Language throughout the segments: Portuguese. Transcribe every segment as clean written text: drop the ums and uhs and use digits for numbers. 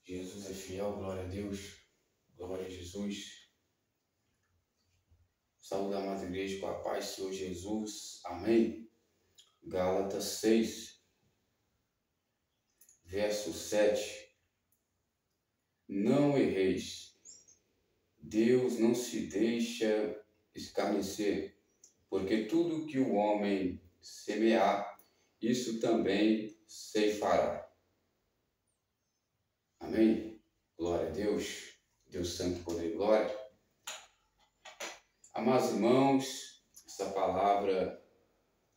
Jesus é fiel, glória a Deus, glória a Jesus. Saúde a amada igreja com a paz do Senhor Jesus, amém. Gálatas 6, verso 7. Não erreis, Deus não se deixa escarnecer, porque tudo que o homem semear, isso também ceifará. Amém? Glória a Deus, Deus Santo, poder e glória. Amados irmãos, essa palavra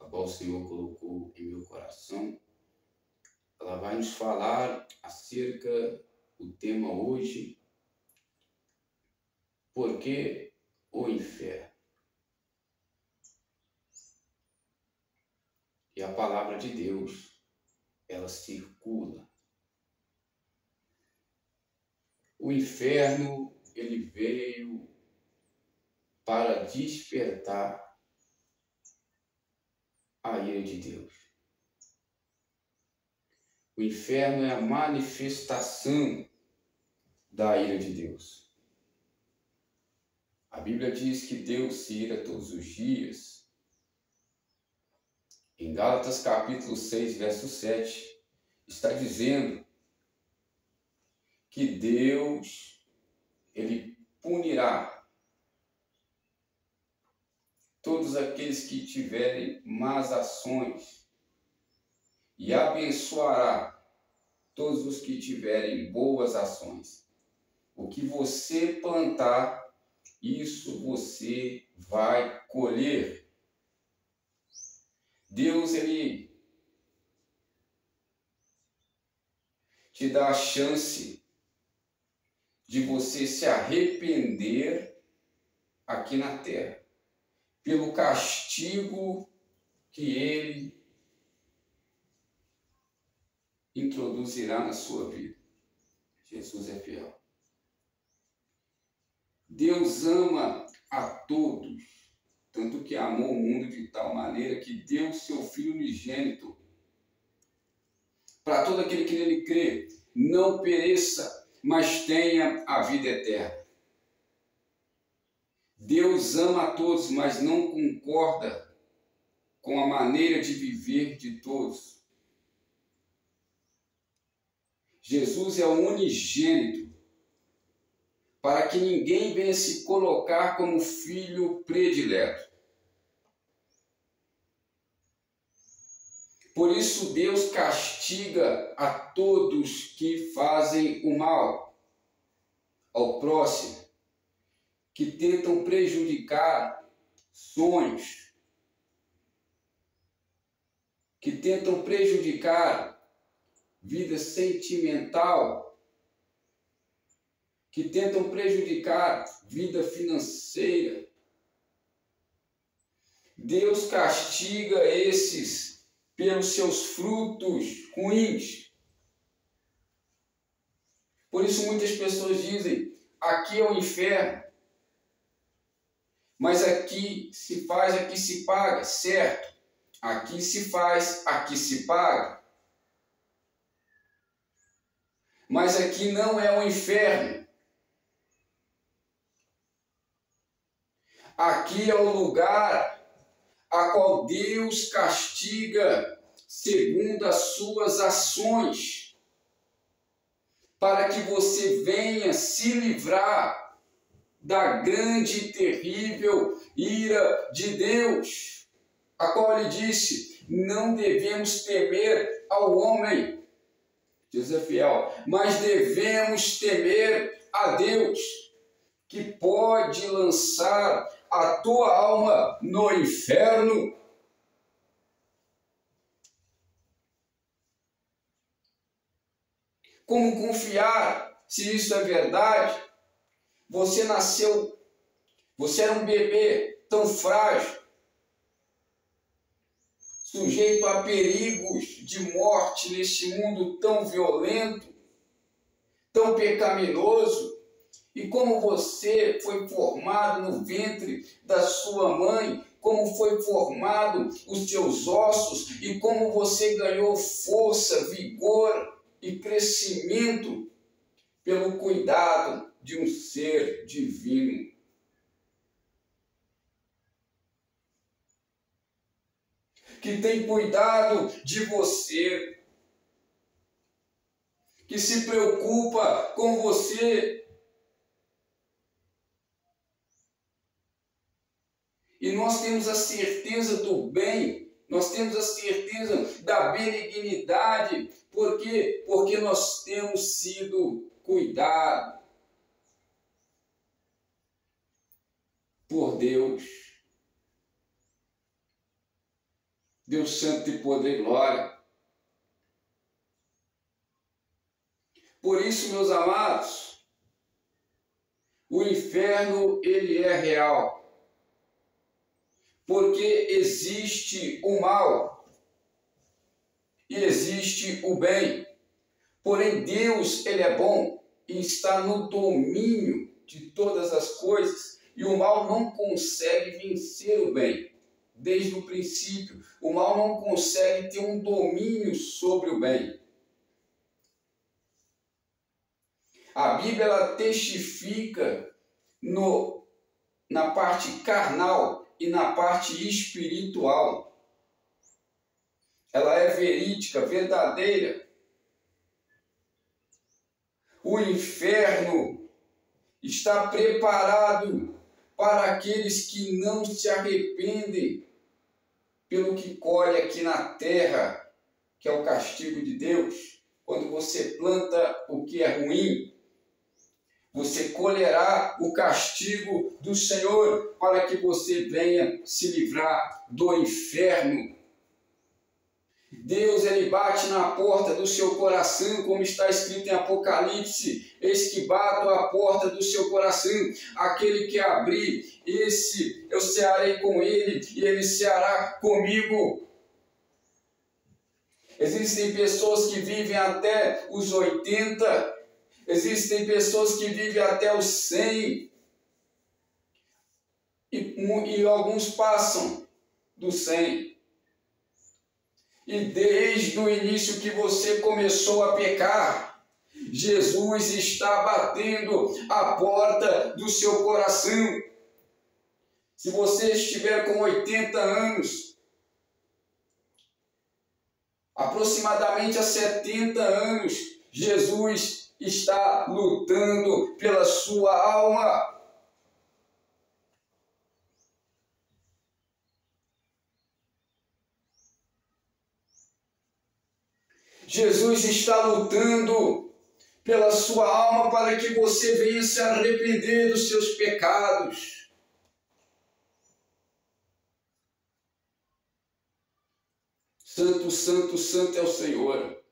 a qual o Senhor colocou em meu coração, ela vai nos falar acerca do tema hoje, por que o inferno? E a palavra de Deus, ela circula. O inferno, ele veio para despertar a ira de Deus. O inferno é a manifestação da ira de Deus. A Bíblia diz que Deus se ira todos os dias. Em Gálatas capítulo 6, verso 7, está dizendo que Deus, ele punirá todos aqueles que tiverem más ações e abençoará todos os que tiverem boas ações. O que você plantar, isso você vai colher. Deus, ele te dá a chance de você se arrepender aqui na terra, pelo castigo que ele introduzirá na sua vida. Jesus é fiel. Deus ama a todos, tanto que amou o mundo de tal maneira que deu seu Filho unigênito, para todo aquele que nele crê, não pereça, mas tenha a vida eterna. Deus ama a todos, mas não concorda com a maneira de viver de todos. Jesus é o unigênito, para que ninguém venha se colocar como filho predileto. Por isso Deus castiga a todos que fazem o mal ao próximo, que tentam prejudicar sonhos, que tentam prejudicar vida sentimental, que tentam prejudicar vida financeira. Deus castiga esses pelos seus frutos ruins. Por isso muitas pessoas dizem, aqui é o inferno, mas aqui se faz, aqui se paga, certo? Aqui se faz, aqui se paga. Mas aqui não é o inferno. Aqui é o lugar a qual Deus castiga segundo as suas ações, para que você venha se livrar da grande e terrível ira de Deus, a qual ele disse, não devemos temer ao homem, Jesus é fiel, mas devemos temer a Deus, que pode lançar a tua alma no inferno. Como confiar se isso é verdade? Você nasceu, você era um bebê tão frágil, sujeito a perigos de morte neste mundo tão violento, tão pecaminoso. E como você foi formado no ventre da sua mãe, como foi formado os seus ossos e como você ganhou força, vigor e crescimento pelo cuidado de um ser divino. Que tem cuidado de você, que se preocupa com você. E nós temos a certeza do bem, nós temos a certeza da benignidade. Por quê? Porque nós temos sido cuidados por Deus. Deus santo de poder e glória. Por isso, meus amados, o inferno, ele é real. Porque existe o mal e existe o bem. Porém, Deus, ele é bom e está no domínio de todas as coisas. E o mal não consegue vencer o bem. Desde o princípio, o mal não consegue ter um domínio sobre o bem. A Bíblia, ela testifica na parte carnal e na parte espiritual. Ela é verídica, verdadeira. O inferno está preparado para aqueles que não se arrependem pelo que colhe aqui na terra, que é o castigo de Deus. Quando você planta o que é ruim, você colherá o castigo do Senhor para que você venha se livrar do inferno. Deus, ele bate na porta do seu coração, como está escrito em Apocalipse: eis que bato à porta do seu coração, aquele que abrir, esse eu cearei com ele e ele ceará comigo. Existem pessoas que vivem até os 80, existem pessoas que vivem até os 100, e alguns passam dos 100. E desde o início que você começou a pecar, Jesus está batendo a porta do seu coração. Se você estiver com 80 anos, aproximadamente há 70 anos, Jesus está lutando pela sua alma. Jesus está lutando pela sua alma para que você venha se arrepender dos seus pecados. Santo, santo, santo é o Senhor.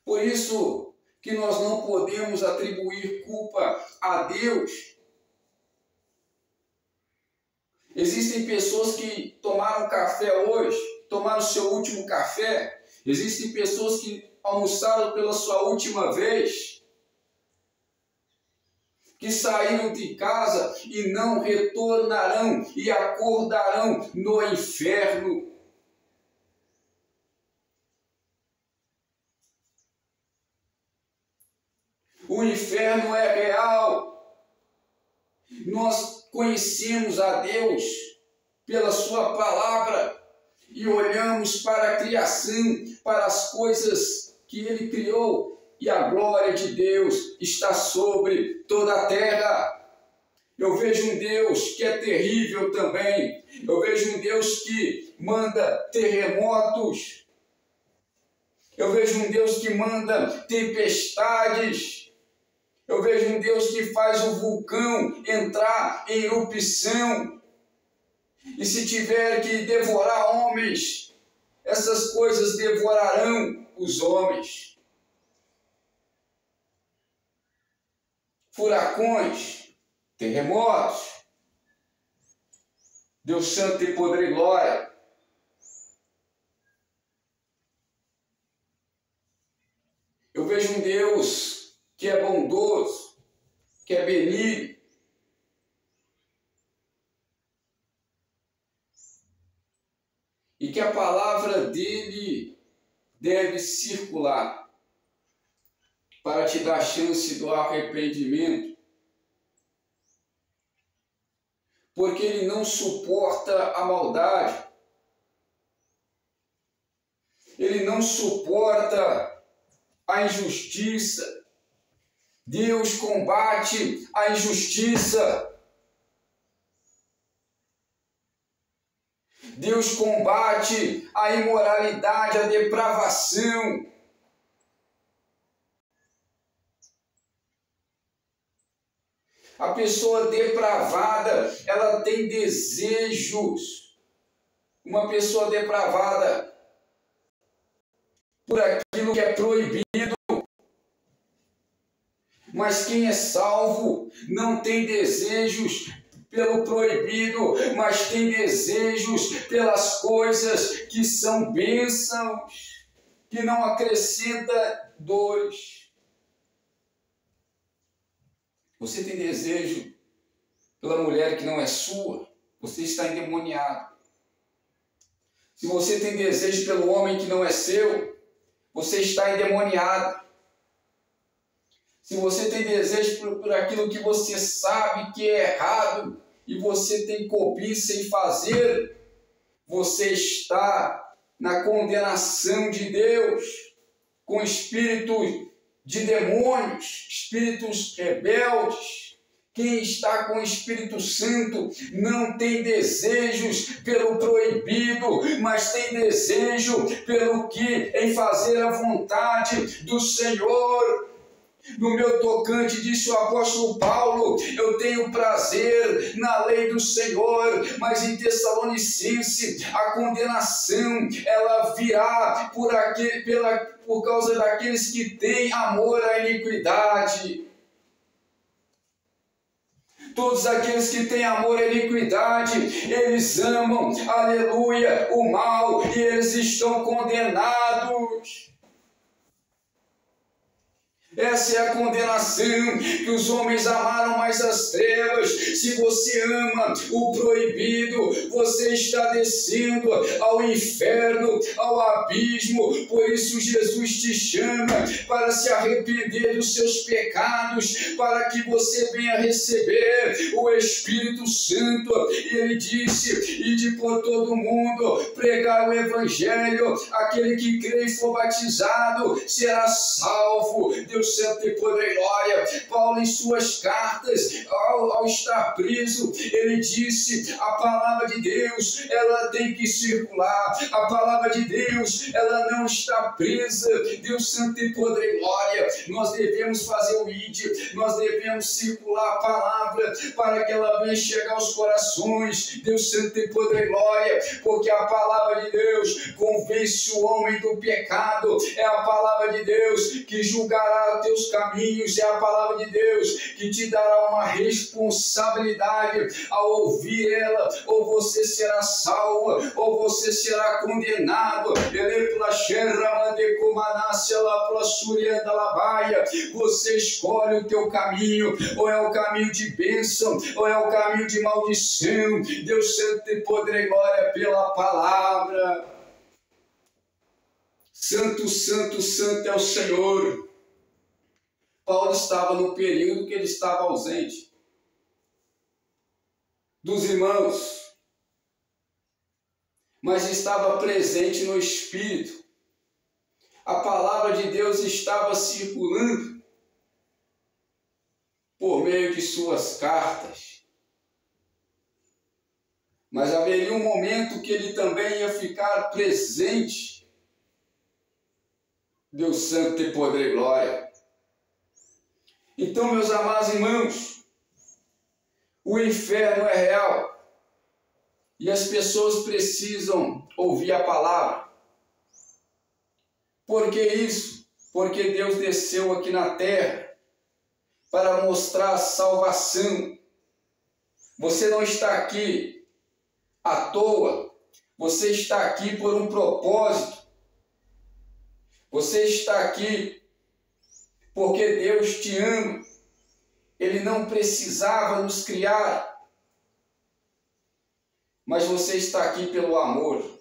Por isso que nós não podemos atribuir culpa a Deus. Existem pessoas que tomaram café hoje, tomaram o seu último café. Existem pessoas que almoçaram pela sua última vez, que saíram de casa e não retornarão e acordarão no inferno. O inferno é real. Nós conhecemos a Deus pela sua palavra e olhamos para a criação, para as coisas que Ele criou, e a glória de Deus está sobre toda a terra. Eu vejo um Deus que é terrível também. Eu vejo um Deus que manda terremotos. Eu vejo um Deus que manda tempestades. Eu vejo um Deus que faz o vulcão entrar em erupção. E se tiver que devorar homens, essas coisas devorarão os homens. Furacões, terremotos, Deus santo e poder e glória. Eu vejo um Deus que é bondoso, que é benigno. E que a palavra dele deve circular para te dar chance do arrependimento, porque Ele não suporta a maldade, Ele não suporta a injustiça. Deus combate a injustiça. Deus combate a imoralidade, a depravação. A pessoa depravada, ela tem desejos. Uma pessoa depravada por aquilo que é proibido. Mas quem é salvo não tem desejos pelo proibido, mas tem desejos pelas coisas que são bênçãos, que não acrescenta dores. Você tem desejo pela mulher que não é sua, você está endemoniado. Se você tem desejo pelo homem que não é seu, você está endemoniado. Se você tem desejo por aquilo que você sabe que é errado e você tem cobiça em fazer, você está na condenação de Deus, com espíritos de demônios, espíritos rebeldes. Quem está com o Espírito Santo não tem desejos pelo proibido, mas tem desejo pelo que em fazer a vontade do Senhor. No meu tocante, disse o apóstolo Paulo, eu tenho prazer na lei do Senhor, mas em Tessalonicense a condenação ela virá por causa daqueles que têm amor à iniquidade. Todos aqueles que têm amor à iniquidade, eles amam, aleluia, o mal e eles estão condenados. Essa é a condenação, que os homens amaram mais as trevas. Se você ama o proibido, você está descendo ao inferno, ao abismo. Por isso Jesus te chama para se arrepender dos seus pecados, para que você venha receber o Espírito Santo. E ele disse, ide por todo mundo, pregar o Evangelho, aquele que crê e for batizado será salvo. Deus Santo e poder e glória. Paulo, em suas cartas, ao estar preso, ele disse, a palavra de Deus, ela tem que circular, a palavra de Deus, ela não está presa. Deus Santo e poder e glória, nós devemos fazer o ID, nós devemos circular a palavra, para que ela venha chegar aos corações. Deus Santo e poder e glória, porque a palavra de Deus convence o homem do pecado, é a palavra de Deus que julgará teus caminhos, é a palavra de Deus que te dará uma responsabilidade. Ao ouvir ela, ou você será salvo, ou você será condenado. Você escolhe o teu caminho, ou é o caminho de bênção, ou é o caminho de maldição. Deus Santo e poder e glória pela palavra. Santo, santo, santo é o Senhor. Paulo estava no período que ele estava ausente dos irmãos, mas estava presente no Espírito. A palavra de Deus estava circulando por meio de suas cartas. Mas haveria um momento que ele também ia ficar presente. Deus Santo e poder e glória. Então, meus amados irmãos, o inferno é real e as pessoas precisam ouvir a palavra. Por que isso? Porque Deus desceu aqui na terra para mostrar a salvação. Você não está aqui à toa, você está aqui por um propósito. Você está aqui porque Deus te ama. Ele não precisava nos criar, mas você está aqui pelo amor.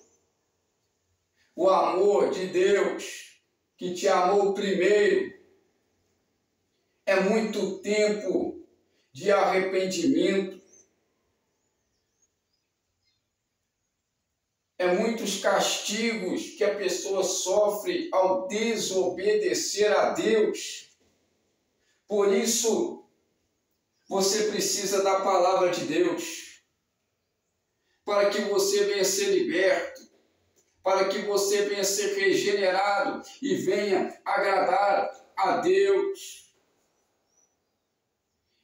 O amor de Deus, que te amou primeiro, é muito tempo de arrependimento, é muitos castigos que a pessoa sofre ao desobedecer a Deus. Por isso, você precisa da palavra de Deus, para que você venha ser liberto, para que você venha ser regenerado e venha agradar a Deus.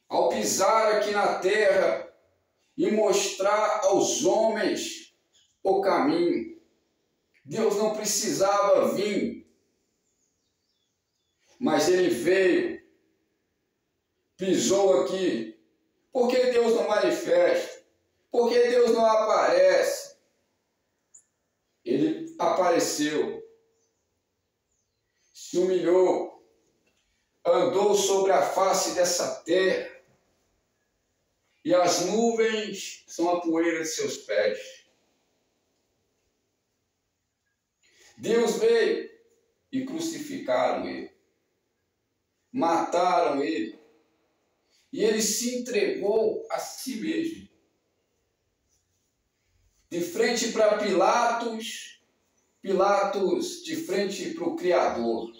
Ao pisar aqui na terra e mostrar aos homens o caminho, Deus não precisava vir, mas Ele veio, pisou aqui. Por que Deus não manifesta? Por que Deus não aparece? Ele apareceu, se humilhou, andou sobre a face dessa terra, e as nuvens são a poeira de seus pés. Deus veio e crucificaram Ele, mataram Ele, e Ele se entregou a si mesmo. De frente para Pilatos, Pilatos de frente para o Criador.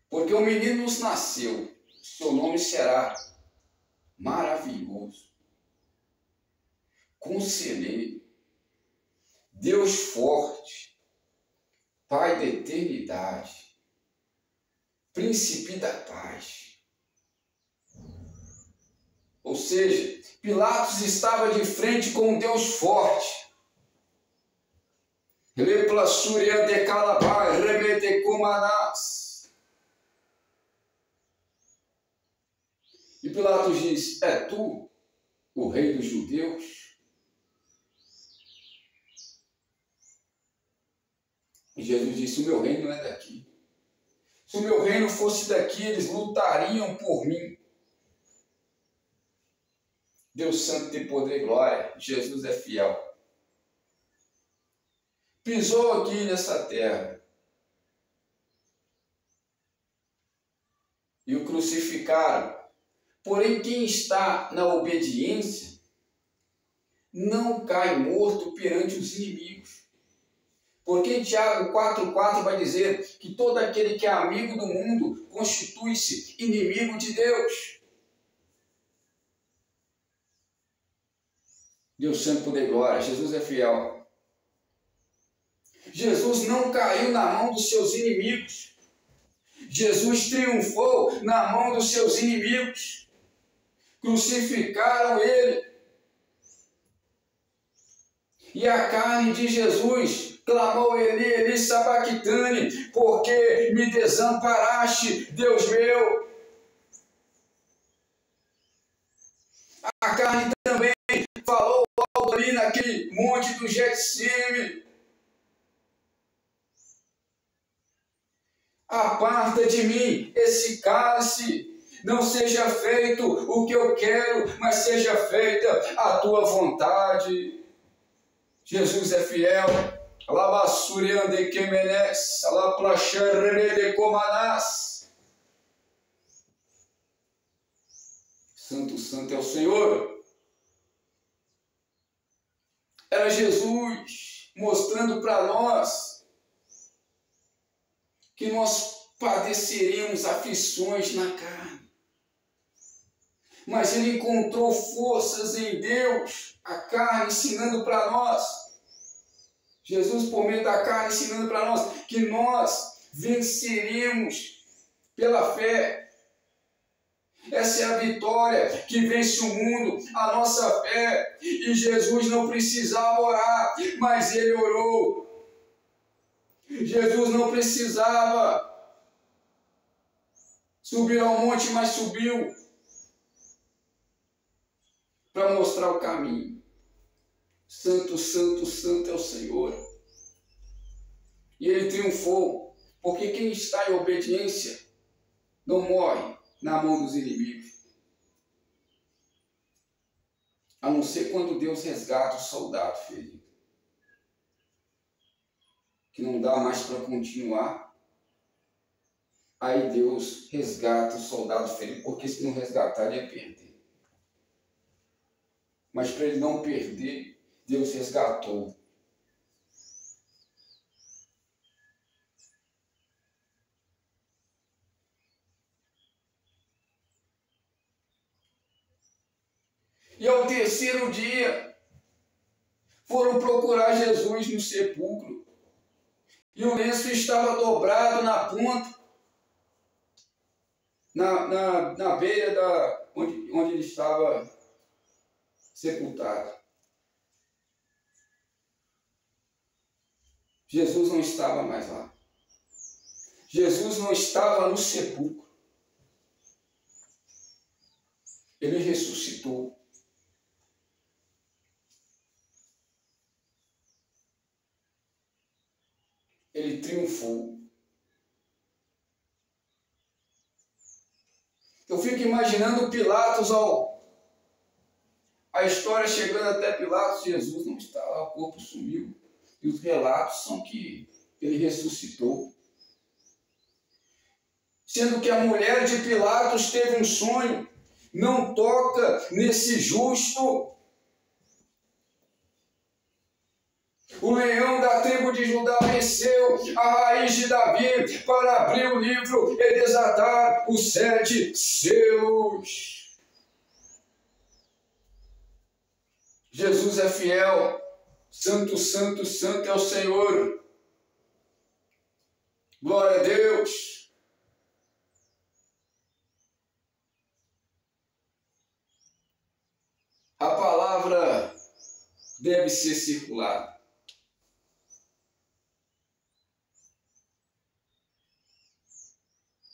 Porque o menino nos nasceu, seu nome será Maravilhoso, Conselheiro, Deus Forte, Pai da Eternidade, Príncipe da Paz. Ou seja, Pilatos estava de frente com um Deus forte. E Pilatos diz: é tu o rei dos judeus? E Jesus disse: o meu reino não é daqui. Se o meu reino fosse daqui, eles lutariam por mim. Deus Santo tem poder e glória. Jesus é fiel. Pisou aqui nessa terra e o crucificaram. Porém, quem está na obediência não cai morto perante os inimigos. Porque em Tiago 4,4 vai dizer que todo aquele que é amigo do mundo constitui-se inimigo de Deus. Deus Santo, poder e glória. Jesus é fiel. Jesus não caiu na mão dos seus inimigos. Jesus triunfou na mão dos seus inimigos. Crucificaram Ele. E a carne de Jesus clamou: Eli, Eli, sabactane, porque me desamparaste, Deus meu. A carne também falou alto ali naquele monte do Getsêmani: aparta de mim esse cálice, não seja feito o que eu quero, mas seja feita a tua vontade. Jesus é fiel. Santo, santo é o Senhor. Era Jesus mostrando para nós que nós padeceremos aflições na carne. Mas Ele encontrou forças em Deus, a carne ensinando para nós. Jesus, por meio da carne, ensinando para nós que nós venceremos pela fé. Essa é a vitória que vence o mundo, a nossa fé. E Jesus não precisava orar, mas Ele orou. Jesus não precisava subir ao monte, mas subiu para mostrar o caminho. Santo, santo, santo é o Senhor. E Ele triunfou, porque quem está em obediência não morre na mão dos inimigos. A não ser quando Deus resgata o soldado ferido. que não dá mais para continuar. Aí Deus resgata o soldado ferido, porque se não resgatar, ele ia perder. Mas para ele não perder, Deus resgatou. E ao terceiro dia, foram procurar Jesus no sepulcro. E o lenço estava dobrado na ponta, na beira onde ele estava sepultado. Jesus não estava mais lá. Jesus não estava no sepulcro. Ele ressuscitou. Ele triunfou. Eu fico imaginando Pilatos, a história chegando até Pilatos, Jesus não está lá, o corpo sumiu. E os relatos são que ele ressuscitou. Sendo que a mulher de Pilatos teve um sonho, não toca nesse justo. O leão da tribo de Judá venceu a raiz de Davi para abrir o livro e desatar os 7 selos. Jesus é fiel. Santo, santo, santo é o Senhor. Glória a Deus. A palavra deve ser circulada.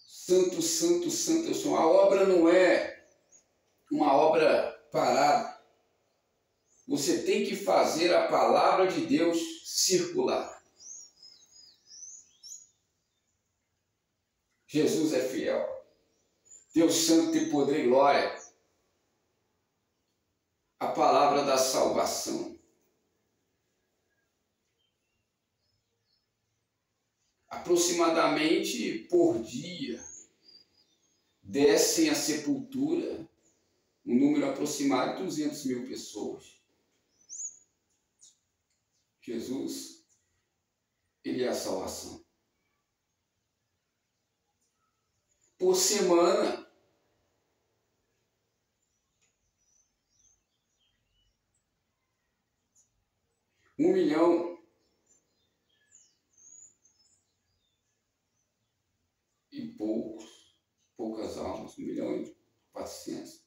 Santo, santo, santo é o Senhor. A obra não é uma obra parada. Você tem que fazer a palavra de Deus circular. Jesus é fiel. Deus santo tem poder e glória. A palavra da salvação. Aproximadamente por dia descem à sepultura um número aproximado de 200 mil pessoas. Jesus, ele é a salvação. Por semana, um milhão e poucas almas, 1.400.000.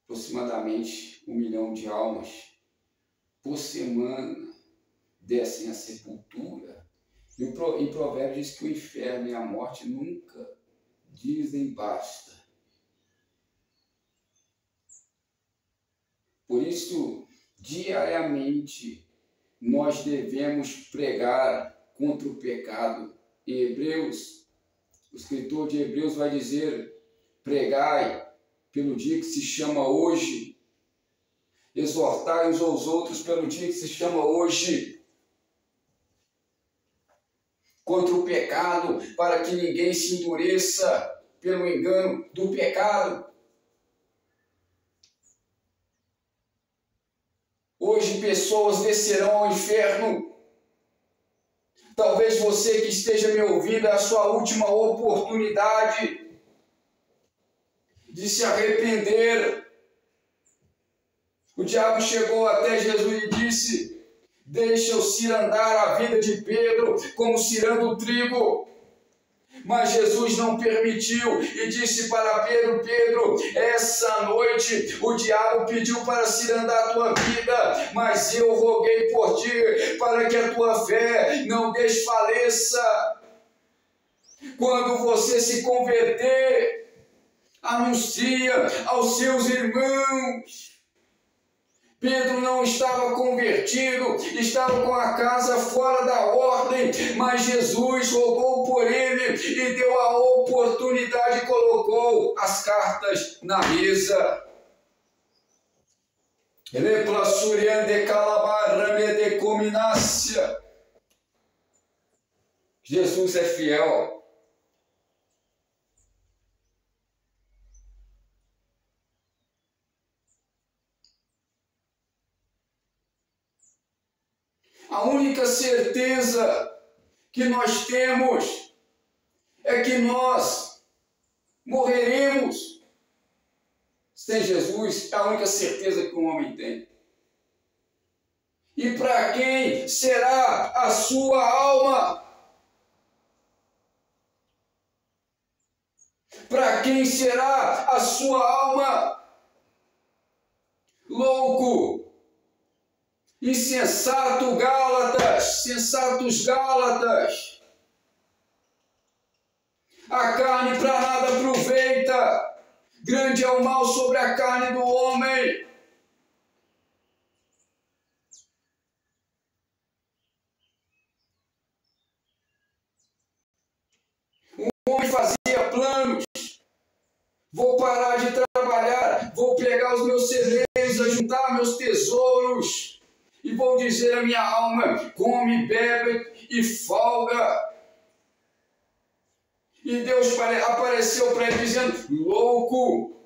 Aproximadamente 1 milhão de almas por semana descem à sepultura. E em Provérbios diz que o inferno e a morte nunca dizem basta. Por isso, diariamente, nós devemos pregar contra o pecado. Em Hebreus, o escritor de Hebreus vai dizer: pregai pelo dia que se chama hoje, exortai uns aos outros pelo dia que se chama hoje, contra o pecado, para que ninguém se endureça pelo engano do pecado. Hoje pessoas descerão ao inferno. Talvez você que esteja me ouvindo, é a sua última oportunidade de se arrepender. O diabo chegou até Jesus e disse: deixa eu cirandar a vida de Pedro como ciranda o trigo. Mas Jesus não permitiu e disse para Pedro: Pedro, essa noite o diabo pediu para cirandar a tua vida, mas eu roguei por ti para que a tua fé não desfaleça. Quando você se converter, anuncia aos seus irmãos. Pedro não estava convertido, estava com a casa fora da ordem, mas Jesus rogou por ele e deu a oportunidade, colocou as cartas na mesa. Jesus é fiel. A única certeza que nós temos é que nós morreremos sem Jesus. É a única certeza que um homem tem. E para quem será a sua alma? Para quem será a sua alma? Louco, insensato Gálatas, sensatos Gálatas. A carne para nada aproveita. Grande é o mal sobre a carne do homem. O homem fazia planos. Vou parar de trabalhar, vou pegar os meus celeiros, ajuntar meus tesouros e vou dizer à minha alma: come, bebe e folga. E Deus apareceu para ele dizendo: louco,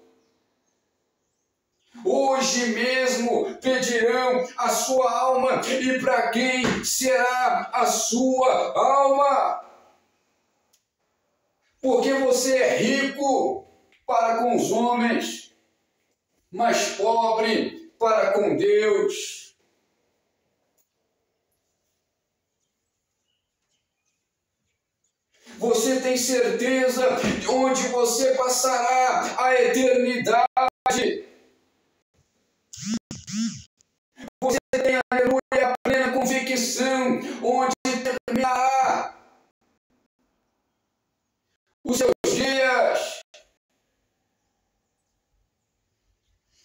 hoje mesmo pedirão a sua alma, e para quem será a sua alma? Porque você é rico para com os homens, mas pobre para com Deus. Você tem certeza de onde você passará a eternidade? Você tem, aleluia, a plena convicção onde terminará os seus dias.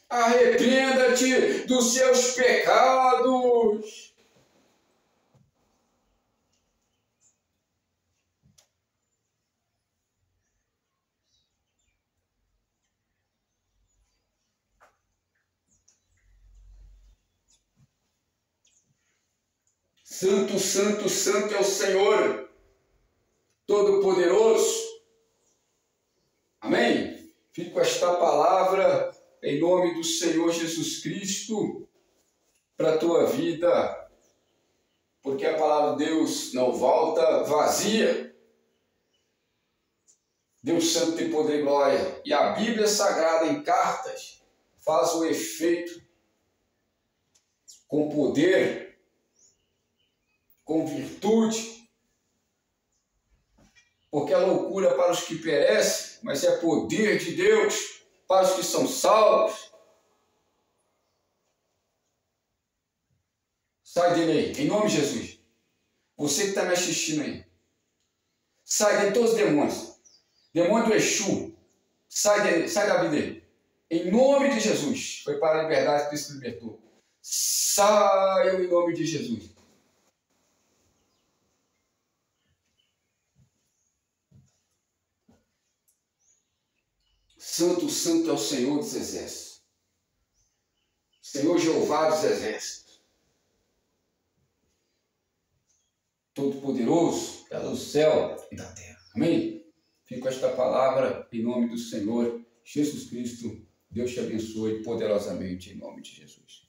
Arrependa-te dos seus pecados. Santo, santo, santo é o Senhor Todo-Poderoso. Amém? Fico com esta palavra em nome do Senhor Jesus Cristo para a tua vida, porque a palavra de Deus não volta vazia. Deus Santo tem poder e glória, e a Bíblia Sagrada em cartas faz o efeito com poder, com virtude, porque é loucura para os que perecem, mas é poder de Deus para os que são salvos. Sai dele aí, em nome de Jesus. Você que está me assistindo aí, sai de todos os demônios. Demônio do Exu, sai da vida dele. Em nome de Jesus. Foi para a liberdade que Cristo libertou. Saiam em nome de Jesus. Santo, santo é o Senhor dos exércitos. Senhor Jeová dos exércitos. Todo-Poderoso, Criador do céu e da terra. Amém? Fico com esta palavra em nome do Senhor Jesus Cristo. Deus te abençoe poderosamente em nome de Jesus.